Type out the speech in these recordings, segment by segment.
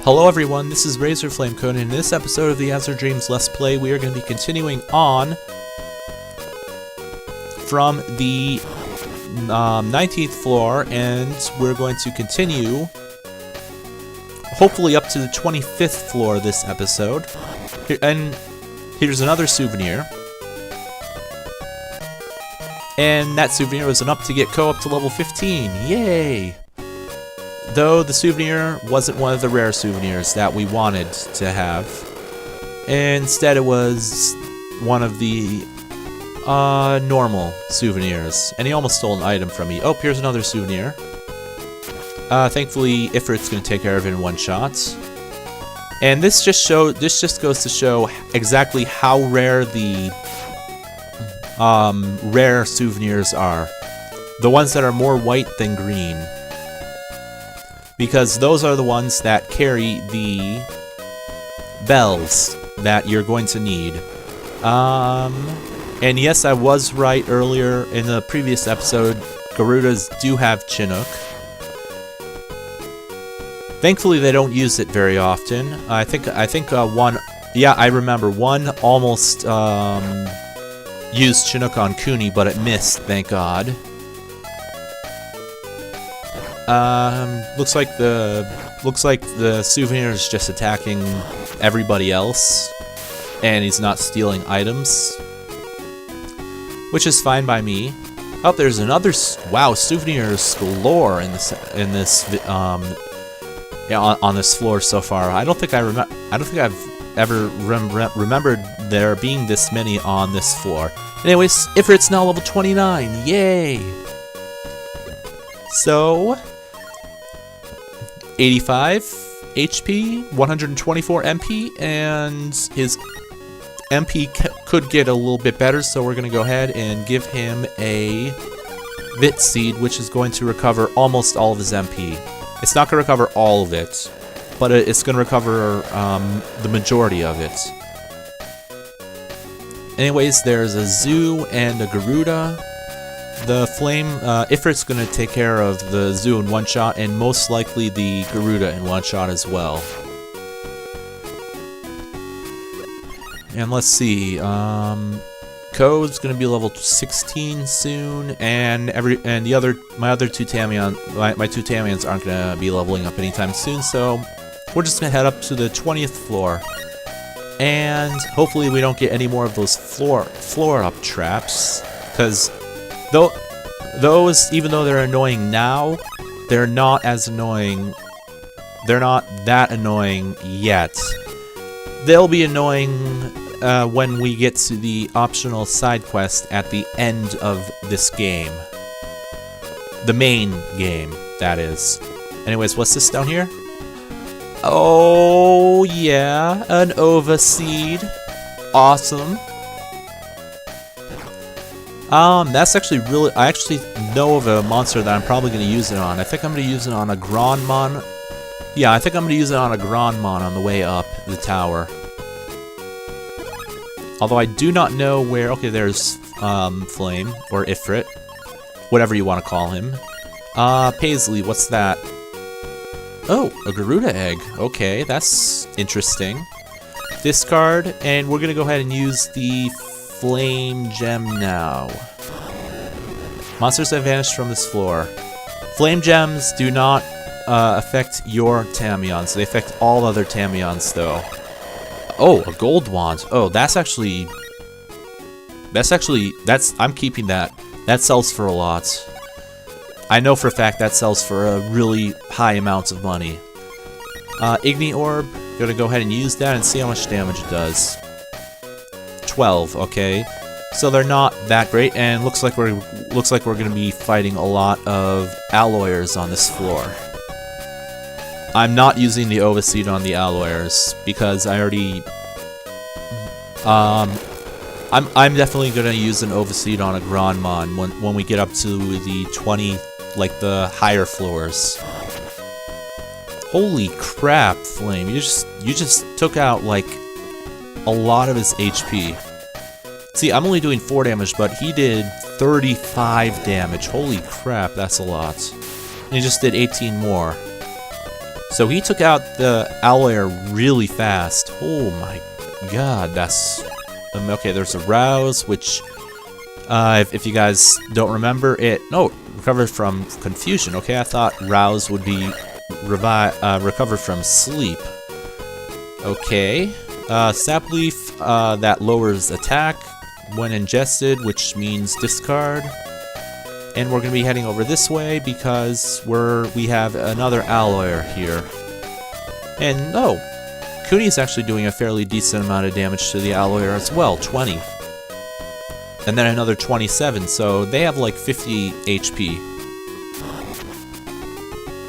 Hello everyone, this is Razorflamekun, and in this episode of the Azure Dreams Let's Play, we are going to be continuing on from the 19th floor, and we're going to continue, hopefully up to the 25th floor this episode. And here's another souvenir. And that souvenir was enough to get Ko up to level 15, yay! Though the souvenir wasn't one of the rare souvenirs that we wanted to have. Instead it was one of the normal souvenirs. And he almost stole an item from me. Oh, here's another souvenir. Thankfully Ifrit's gonna take care of it in one shot. And this just goes to show exactly how rare the rare souvenirs are. The ones that are more white than green. Because those are the ones that carry the bells that you're going to need. And yes, I was right earlier in the previous episode. Garudas do have Chinook. Thankfully, they don't use it very often. I think one. Yeah, I remember one almost used Chinook on Kewne, but it missed. Thank God. Looks like the souvenir is just attacking everybody else, and he's not stealing items, which is fine by me. Oh, there's another. Wow, souvenirs galore in this yeah, on this floor so far. I don't think I've ever remembered there being this many on this floor. Anyways, Ifrit's now level 29. Yay! So 85 HP, 124 MP, and his MP could get a little bit better, so we're going to go ahead and give him a Ovaseed, which is going to recover almost all of his MP. It's not going to recover all of it, but it's going to recover the majority of it. Anyways, there's a Zoo and a Garuda. The Flame, Ifrit's going to take care of the Zoo in one shot, and most likely the Garuda in one shot as well. And let's see, Ko's going to be level 16 soon, and my other two Tamions, my two Tamions aren't going to be leveling up anytime soon, so we're just going to head up to the 20th floor. And hopefully we don't get any more of those floor up traps, because those, even though they're annoying now, they're not as annoying. They're not that annoying yet. They'll be annoying when we get to the optional side quest at the end of this game. The main game, that is. Anyways, what's this down here? Oh yeah, an Ovaseed. Awesome. That's actually really. I actually know of a monster that I'm probably going to use it on. I think I'm going to use it on a Grandmon. Yeah, I think I'm going to use it on a Grandmon on the way up the tower. Although I do not know where. Okay, there's Flame or Ifrit, whatever you want to call him. Paisley, what's that? Oh, a Garuda egg. Okay, that's interesting. Discard, and we're going to go ahead and use the Flame Gem now. Monsters have vanished from this floor. Flame Gems do not affect your Tamions. They affect all other Tamions, though. Oh, a gold wand. Oh, I'm keeping that. That sells for a lot. I know for a fact that sells for a really high amount of money. Igni Orb, gonna go ahead and use that and see how much damage it does. 12, okay. So they're not that great, and looks like we're gonna be fighting a lot of alloyers on this floor. I'm not using the Ovaseed on the alloyers because I already I'm definitely gonna use an Ovaseed on a Grandmon when we get up to the 20, like the higher floors. Holy crap, Flame! You just took out like a lot of his HP. See, I'm only doing 4 damage, but he did 35 damage. Holy crap, that's a lot. And he just did 18 more. So he took out the Owlbear really fast. Oh my god, that's... okay, there's a Rouse, which... if you guys don't remember it... No, recovered from confusion. Okay, I thought Rouse would be recovered from sleep. Okay. Sap Leaf, that lowers attack when ingested, which means discard. And we're going to be heading over this way because we have another Owlbear here. And, oh, Kewne's actually doing a fairly decent amount of damage to the Owlbear as well, 20. And then another 27, so they have like 50 HP.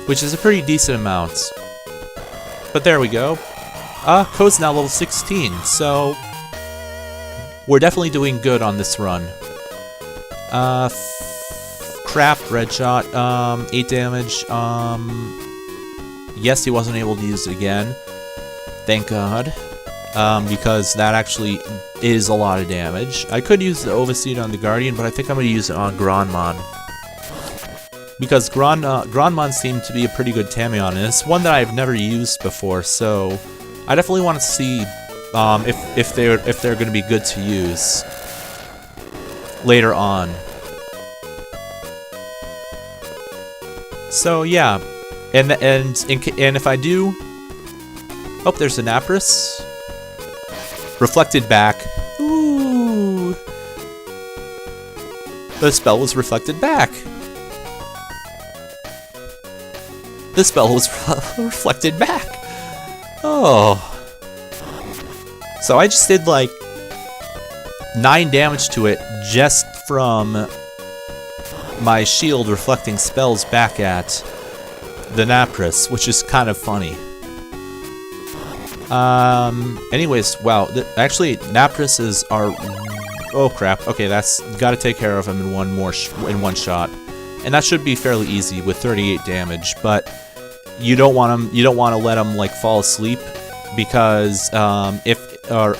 Which is a pretty decent amount. But there we go. Code's now level 16, so we're definitely doing good on this run. Crap, red shot, 8 damage. Yes, he wasn't able to use it again. Thank God. Because that actually is a lot of damage. I could use the Ovaseed on the Guardian, but I think I'm going to use it on Granmon. Because Granmon seemed to be a pretty good Tamiyon, and it's one that I've never used before, so I definitely want to see if they're going to be good to use later on. So yeah, and if I do, oh, there's an Apris. Reflected back. Ooh, the spell was reflected back. The spell was reflected back. Oh, so I just did like 9 damage to it just from my shield reflecting spells back at the Napris, which is kind of funny. Anyways, wow. Actually, Naprises are... Oh crap. Okay, that's got to take care of him in one shot, and that should be fairly easy with 38 damage. But you don't want to let him like fall asleep, because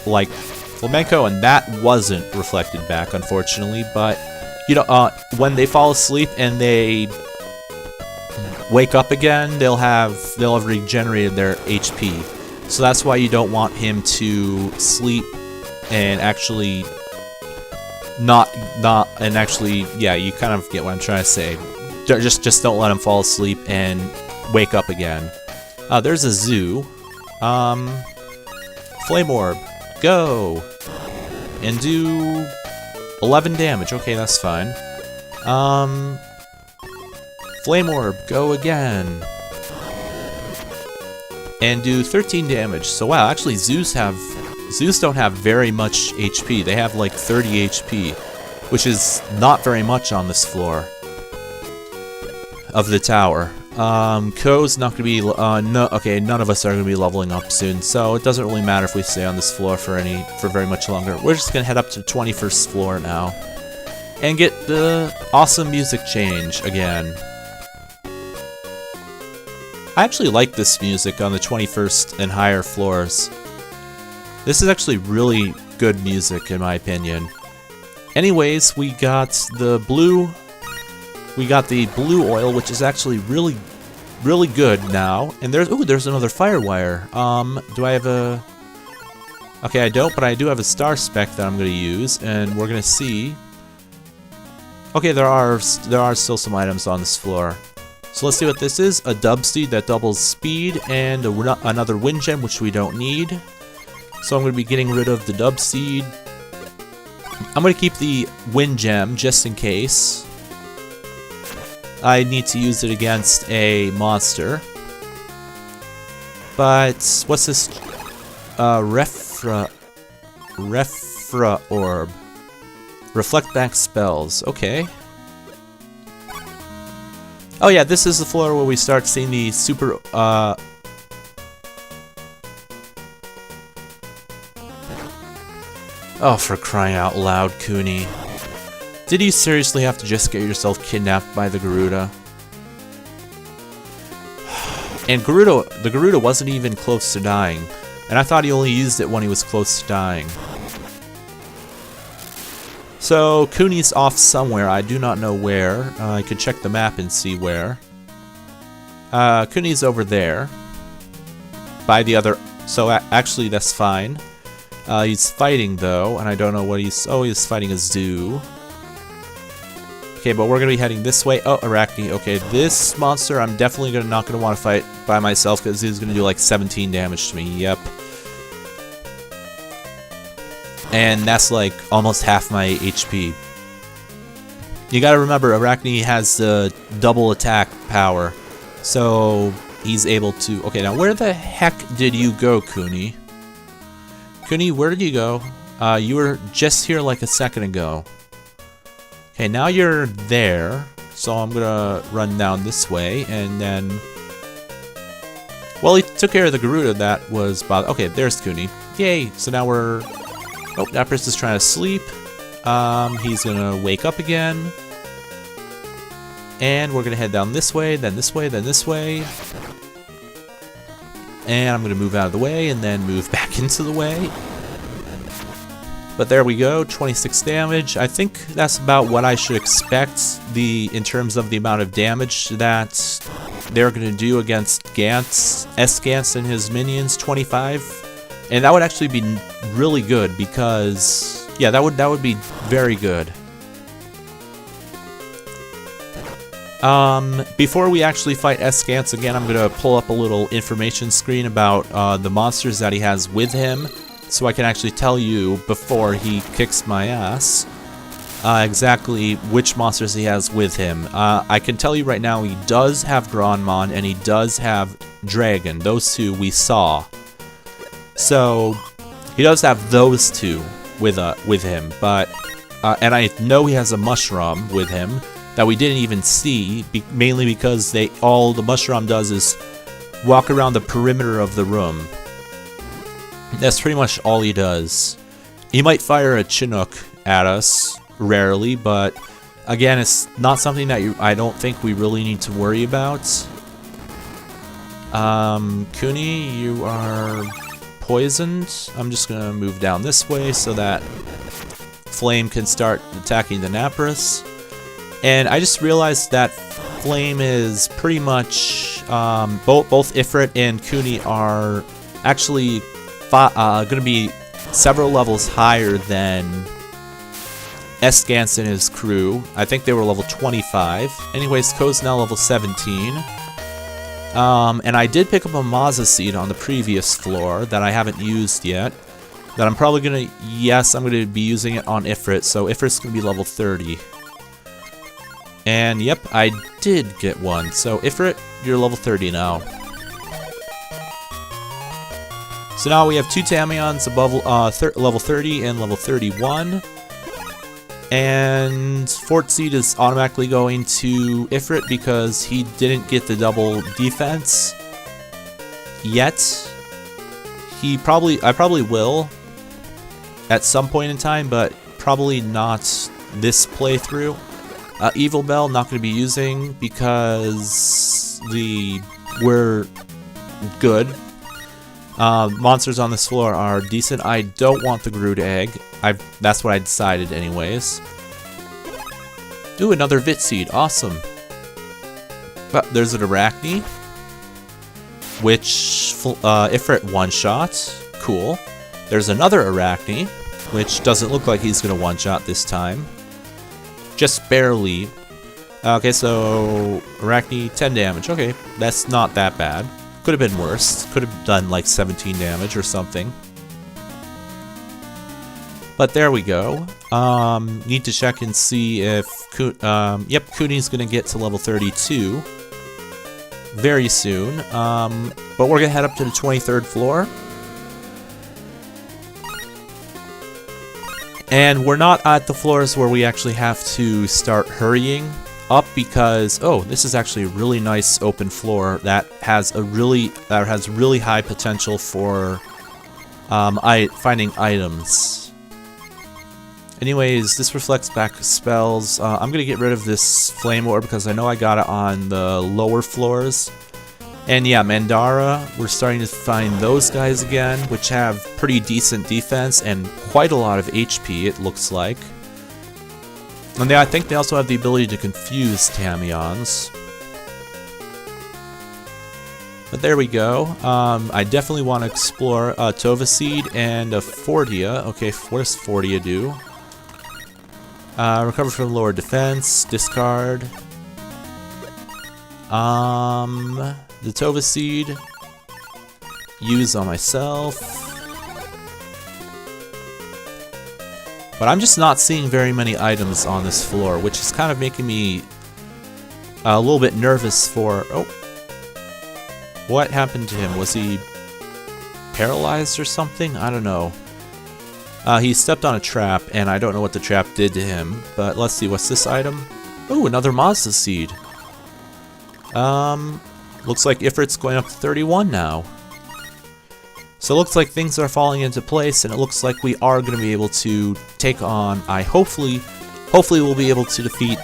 like Flamenco, and that wasn't reflected back, unfortunately. But you know, when they fall asleep and they wake up again, they'll have regenerated their HP. So that's why you don't want him to sleep and actually yeah, you kind of get what I'm trying to say. Just don't let him fall asleep and wake up again. There's a zoo. Flame Orb, go! And do 11 damage. Okay, that's fine. Flame Orb, go again. And do 13 damage. So wow, actually Zeus don't have very much HP. They have like 30 HP, which is not very much on this floor of the tower. Ko's not gonna be okay, none of us are gonna be leveling up soon, so it doesn't really matter if we stay on this floor for very much longer. We're just gonna head up to the 21st floor now and get the awesome music change again. I actually like this music on the 21st and higher floors. This is actually really good music in my opinion. Anyways, we got the blue oil, which is actually really good now. And there's another Firewire. Do I have a... Okay, I don't, but I do have a Star Spec that I'm going to use, and we're going to see... Okay, there are still some items on this floor. So let's see what this is. A Dub Seed that doubles speed, and another Wind Gem, which we don't need. So I'm going to be getting rid of the Dub Seed. I'm going to keep the Wind Gem, just in case I need to use it against a monster. But what's this? Refra Orb. Reflect back spells. Okay. Oh yeah, this is the floor where we start seeing the super, Oh, for crying out loud, Kewne. Did you seriously have to just get yourself kidnapped by the Garuda? And the Garuda wasn't even close to dying. And I thought he only used it when he was close to dying. So, Kewne's off somewhere, I do not know where. I could check the map and see where. Kewne's over there. by the other. So actually, that's fine. He's fighting though, and I don't know what he's. Oh, he's fighting a zoo. Okay, but we're gonna be heading this way. Oh, Arachne. Okay, this monster I'm definitely not gonna want to fight by myself because he's gonna do like 17 damage to me. Yep. And that's like almost half my HP. You gotta remember, Arachne has the double attack power, so he's able to. Okay, now where the heck did you go, Kewne? Kewne, where did you go? You were just here like a second ago. Okay, now you're there, so I'm gonna run down this way, and then... Well, he took care of the Garuda that was bothered. Okay, there's Kewne. Yay! So now we're... Oh, Napris is trying to sleep. He's gonna wake up again. And we're gonna head down this way, then this way, then this way. And I'm gonna move out of the way, and then move back into the way. But there we go, 26 damage. I think that's about what I should expect in terms of the amount of damage that they're going to do against Gance, S-Gance and his minions, 25. And that would actually be really good because, yeah, that would be very good. Before we actually fight S-Gance again, I'm going to pull up a little information screen about the monsters that he has with him. So I can actually tell you, before he kicks my ass, exactly which monsters he has with him. I can tell you right now he does have Granmon and he does have Dragon. Those two we saw. So he does have those two with him. But and I know he has a Mushroom with him that we didn't even see, mainly because all the Mushroom does is walk around the perimeter of the room. That's pretty much all he does. He might fire a Chinook at us, rarely, but again, it's not something that I don't think we really need to worry about. Kewne, you are poisoned. I'm just gonna move down this way so that Flame can start attacking the Napris. And I just realized that Flame is pretty much both Ifrit and Kewne are actually going to be several levels higher than S-Gance and his crew. I think they were level 25. Anyways, Ko's now level 17. And I did pick up a Ovaseed on the previous floor that I haven't used yet. That I'm probably going to... Yes, I'm going to be using it on Ifrit. So Ifrit's going to be level 30. And yep, I did get one. So Ifrit, you're level 30 now. So now we have two Tamions above level 30 and level 31. And Ovaseed is automatically going to Ifrit because he didn't get the double defense yet. I probably will at some point in time, but probably not this playthrough. Evil Bell not going to be using because we're good. Monsters on this floor are decent. I don't want the Garuda egg. That's what I decided anyways. Ooh, another Vitseed. Awesome. But there's an Arachne, which Ifrit one-shot. Cool. There's another Arachne, which doesn't look like he's going to one-shot this time. Just barely. Okay, so Arachne, 10 damage. Okay, that's not that bad. Could have been worse. Could have done like 17 damage or something. But there we go. Need to check and see if... yep, Kewne's going to get to level 32 very soon. But we're going to head up to the 23rd floor. And we're not at the floors where we actually have to start hurrying up because, oh, this is actually a really nice open floor that has really high potential for finding items. Anyways, this reflects back spells. I'm gonna get rid of this flame orb because I know I got it on the lower floors. And yeah, Mandara, we're starting to find those guys again, which have pretty decent defense and quite a lot of HP, it looks like. And I think they also have the ability to confuse Tamions. But there we go. I definitely want to explore Ovaseed and a Fortia. Okay, what does Fortia do? Recover from lower defense, discard. The Ovaseed, use on myself. But I'm just not seeing very many items on this floor, which is kind of making me a little bit nervous for... Oh, what happened to him? Was he paralyzed or something? I don't know. He stepped on a trap, and I don't know what the trap did to him. But let's see, what's this item? Oh, another Ovaseed. Looks like Ifrit's going up to 31 now. So it looks like things are falling into place, and it looks like we are going to be able to take on... hopefully we'll be able to defeat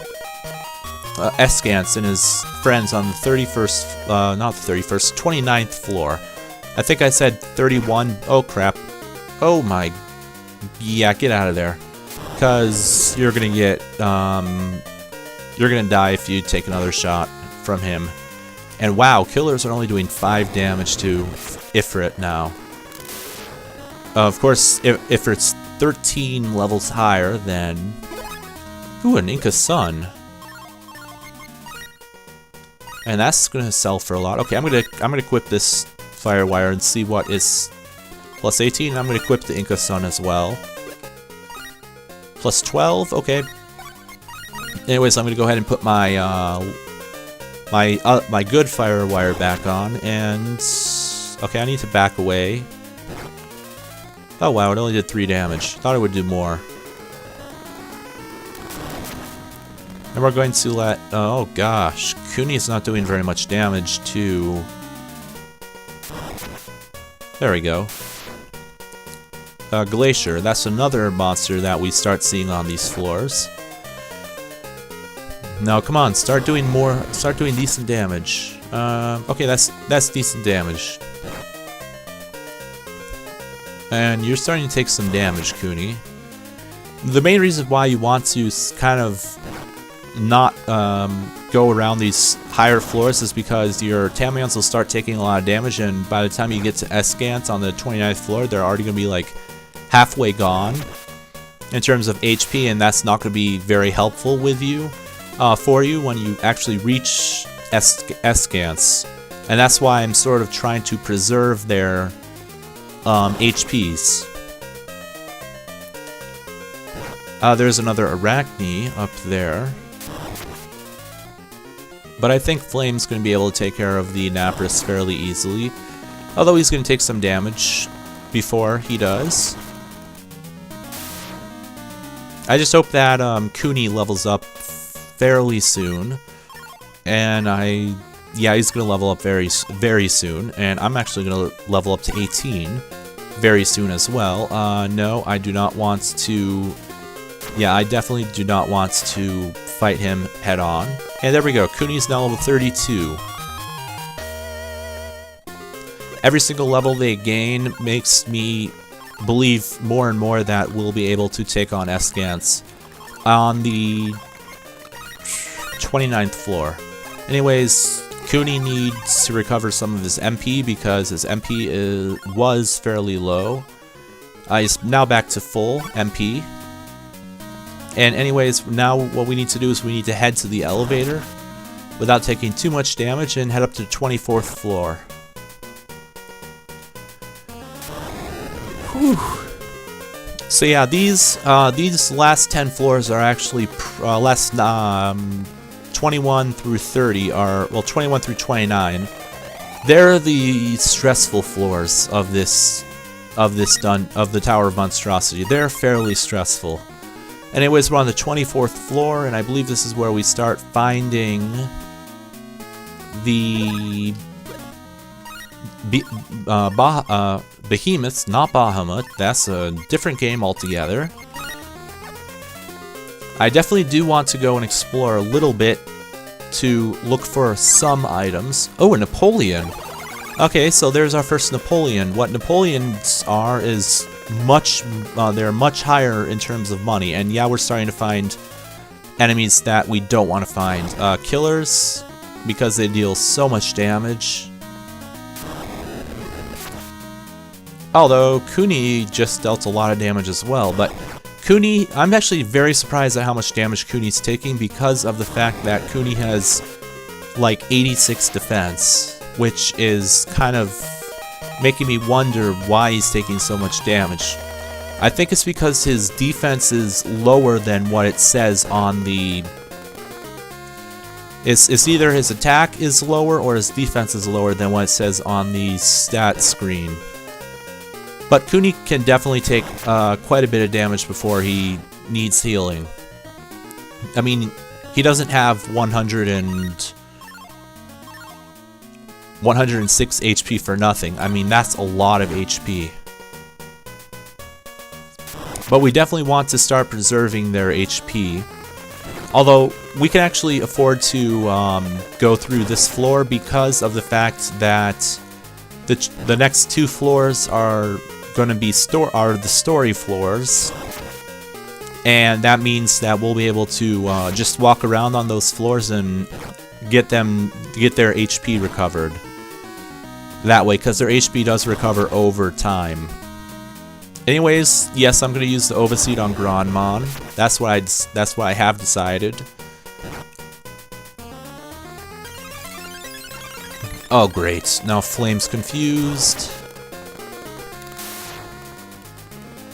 S-Gance and his friends on the 31st, not the 31st, 29th floor. I think I said 31. Oh, crap. Oh, my... Yeah, get out of there. Because you're going to get, you're going to die if you take another shot from him. And wow, killers are only doing 5 damage to Ifrit now. Of course, Ifrit's 13 levels higher than... Ooh, an Inca Sun. And that's gonna sell for a lot. Okay, I'm gonna equip this Firewire and see what is plus 18. I'm gonna equip the Inca Sun as well. Plus 12. Okay. Anyways, I'm gonna go ahead and put my my good Firewire back on, and okay, I need to back away. Oh wow, it only did 3 damage. Thought it would do more. And we're going to let... Oh gosh, Kewne is not doing very much damage to... There we go. Glacier, that's another monster that we start seeing on these floors. Now come on, start doing decent damage. Okay, that's decent damage. And you're starting to take some damage, Kewne. The main reason why you want to kind of not go around these higher floors is because your Tamions will start taking a lot of damage, and by the time you get to S-Gance on the 29th floor, they're already going to be like halfway gone in terms of HP, and that's not going to be very helpful with you for you when you actually reach S-Gance. And that's why I'm sort of trying to preserve their HPs. There's another Arachne up there. But I think Flame's going to be able to take care of the Napris fairly easily. Although he's going to take some damage before he does. I just hope that Kewne levels up fairly soon. And yeah, he's going to level up very soon. And I'm actually going to level up to 18 very soon as well. No, I do not want to... Yeah, I definitely do not want to fight him head on. And there we go, Kewne's now level 32. Every single level they gain makes me believe more and more that we'll be able to take on S-Gance on the 29th floor. Anyways, Kewne needs to recover some of his MP because his MP was fairly low. He's now back to full MP. And anyways, now what we need to do is we need to head to the elevator without taking too much damage and head up to the 24th floor. Whew. So yeah, these last 10 floors are actually 21 through 30 are, well, 21 through 29. They're the stressful floors of the Tower of Monstrosity. They're fairly stressful. Anyways, we're on the 24th floor, and I believe this is where we start finding the behemoths, not Bahamut. That's a different game altogether. I definitely do want to go and explore a little bit to look for some items. Oh, a Napoleon. Okay, so there's our first Napoleon. What Napoleons are is they're much higher in terms of money, and yeah, we're starting to find enemies that we don't want to find. Killers, because they deal so much damage. Although Kewne just dealt a lot of damage as well, but Kewne, I'm actually very surprised at how much damage Kewne's taking because of the fact that Kewne has like 86 defense, which is kind of making me wonder why he's taking so much damage. I think it's because his defense is lower than what it says on the... It's either his attack is lower or his defense is lower than what it says on the stat screen. But Kewne can definitely take quite a bit of damage before he needs healing. I mean, he doesn't have 106 HP for nothing. I mean, that's a lot of HP. But we definitely want to start preserving their HP. Although, we can actually afford to go through this floor because of the fact that the next 2 floors are going to be the story floors, and that means that we'll be able to just walk around on those floors and get their HP recovered that way, because their HP does recover over time. Anyways, yes, I'm going to use the Ovaseed on Grandmon. That's what I have decided. Oh great, now Flame's confused.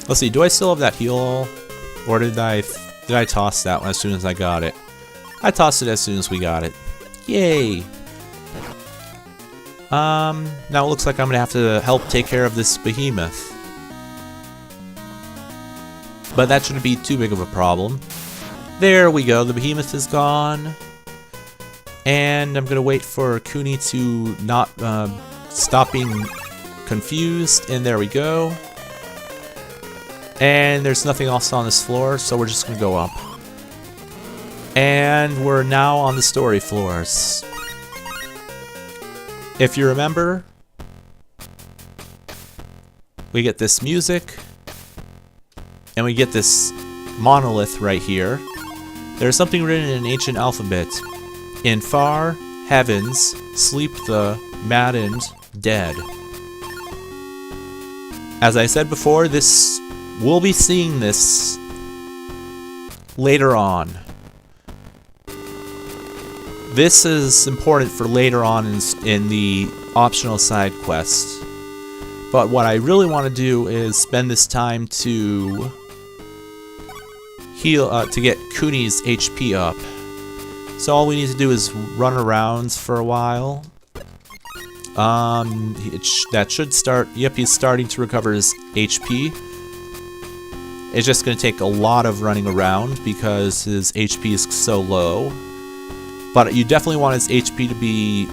Let's see, do I still have that heal all? Or did I toss that one as soon as I got it? I tossed it as soon as we got it. Yay! Now it looks like I'm gonna have to help take care of this behemoth. But that shouldn't be too big of a problem. There we go, the behemoth is gone. And I'm gonna wait for Kewne to not stop being confused, and there we go. And there's nothing else on this floor, so we're just gonna go up. And we're now on the story floors. If you remember, we get this music, and we get this monolith right here. There's something written in an ancient alphabet. In far heavens sleep the maddened dead. As I said before, we'll be seeing this later on. This is important for later on in the optional side quest. But what I really want to do is spend this time to heal, to get Kewne's HP up. So all we need to do is run around for a while. That should start. Yep, he's starting to recover his HP. It's just going to take a lot of running around because his HP is so low. But you definitely want his HP to be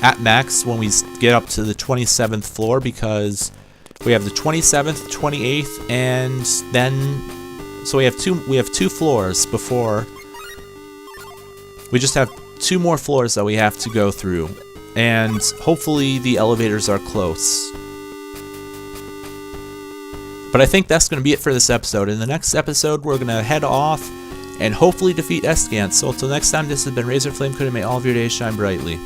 at max when we get up to the 27th floor, because we have the 27th, 28th, and then so we have two floors before. We just have 2 more floors that we have to go through, and hopefully the elevators are close. But I think that's going to be it for this episode. In the next episode, we're going to head off and hopefully defeat S-Gance. So until next time, this has been Razorflamekun, and may all of your days shine brightly.